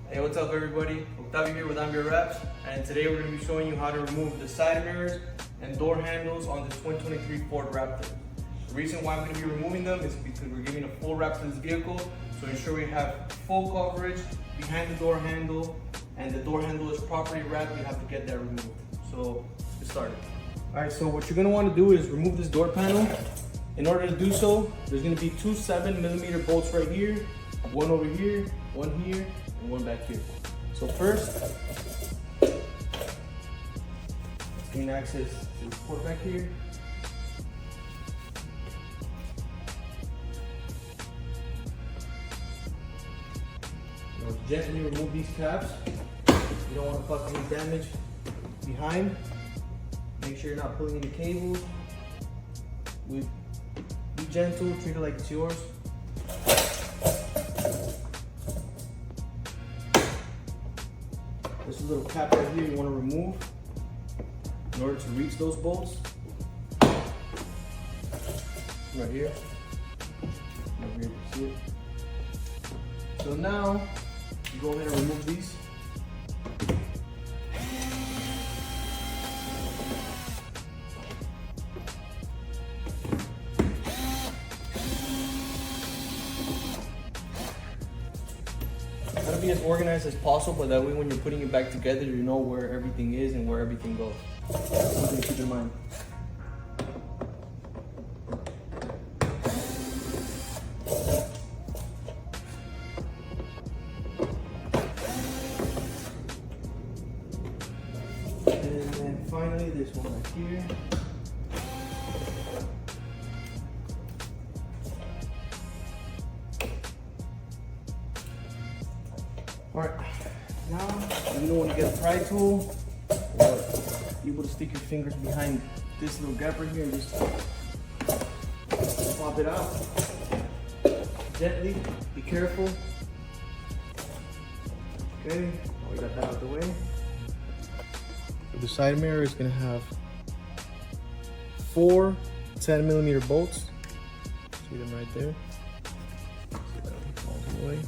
Hey, what's up everybody? Octavio here with Your Wraps, and today we're going to be showing you how to remove the side mirrors and door handles on this 2023 Ford Raptor. The reason why I'm going to be removing them is because we're giving a full wrap to this vehicle, so ensure we have full coverage behind the door handle, and the door handle is properly wrapped. We have to get that removed. So let's get started. Alright, so what you're going to want to do is remove this door panel. In order to do so, there's going to be two 7mm bolts right here, one over here, one here, and one back here. So first, gain access to the port back here. Now gently remove these caps. You don't want to cause any damage behind. Make sure you're not pulling any cables. Be gentle, treat it like it's yours. There's a little cap right here you want to remove in order to reach those bolts. Right here. Over here, you see it. So now, you go ahead and remove these. Try to be as organized as possible, but that way when you're putting it back together, you know where everything is and where everything goes. Something to keep in mind. And then finally, this one right here. Alright, now you're gonna want to get a pry tool, or be able to stick your fingers behind this little gap right here and just pop it out. Gently, be careful. Okay, now we got that out of the way. For the side mirror, it's gonna have 4 10mm bolts. See them right there. See that all the way.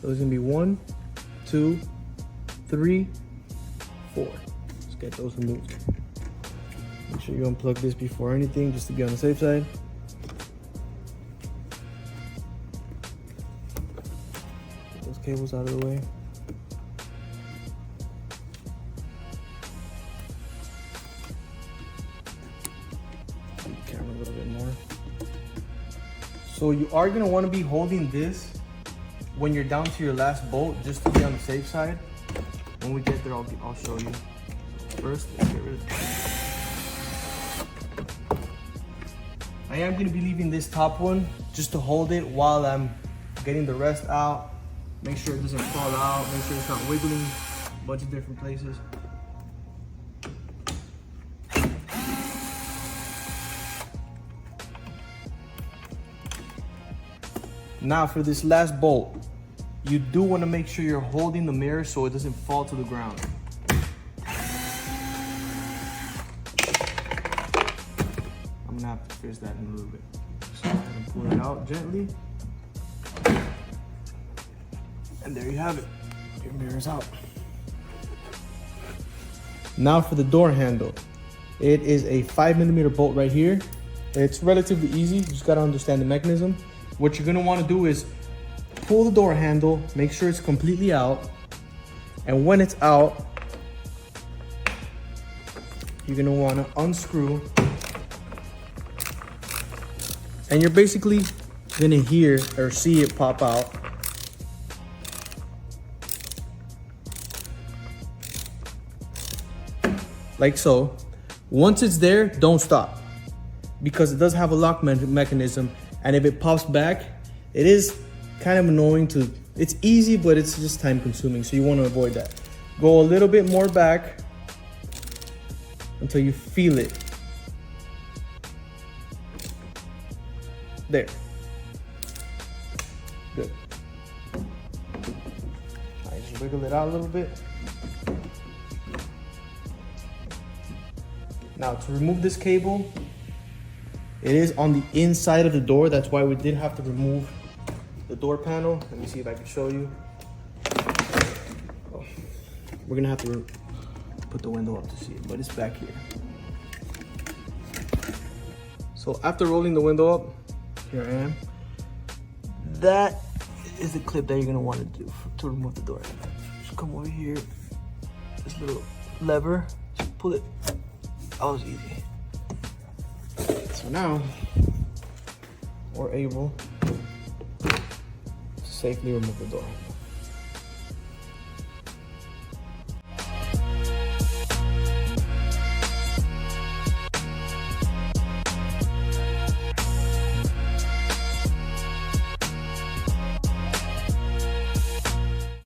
So there's gonna be 1, 2, 3, 4. Let's get those removed. Make sure you unplug this before anything, just to be on the safe side. Get those cables out of the way. Move the camera a little bit more. So you are gonna want to be holding this when you're down to your last bolt, just to be on the safe side. When we get there, I'll show you. First, let's get rid of this. I am going to be leaving this top one just to hold it while I'm getting the rest out. Make sure it doesn't fall out. Make sure it's not wiggling a bunch of different places. Now for this last bolt, you do want to make sure you're holding the mirror so it doesn't fall to the ground. I'm gonna have to fix that in a little bit. So I'm gonna pull it out gently. And there you have it. Your mirror's out. Now for the door handle. It is a 5mm bolt right here. It's relatively easy, you just gotta understand the mechanism. What you're gonna wanna do is pull the door handle, make sure it's completely out, and when it's out, you're gonna wanna unscrew, and you're basically gonna hear or see it pop out. Like so. Once it's there, don't stop, because it does have a lock mechanism, and if it pops back, it is kind of annoying to, it's easy, but it's just time consuming, so you want to avoid that. Go a little bit more back until you feel it. There. Good. I just wiggle it out a little bit. Now to remove this cable, it is on the inside of the door. That's why we did have to remove the door panel. Let me see if I can show you. we're gonna have to put the window up to see it, but it's back here. So after rolling the window up, here I am. That is the clip that you're gonna want to do to remove the door handle. Just come over here, this little lever, just pull it. That was easy. So now we're able to safely remove the door handle.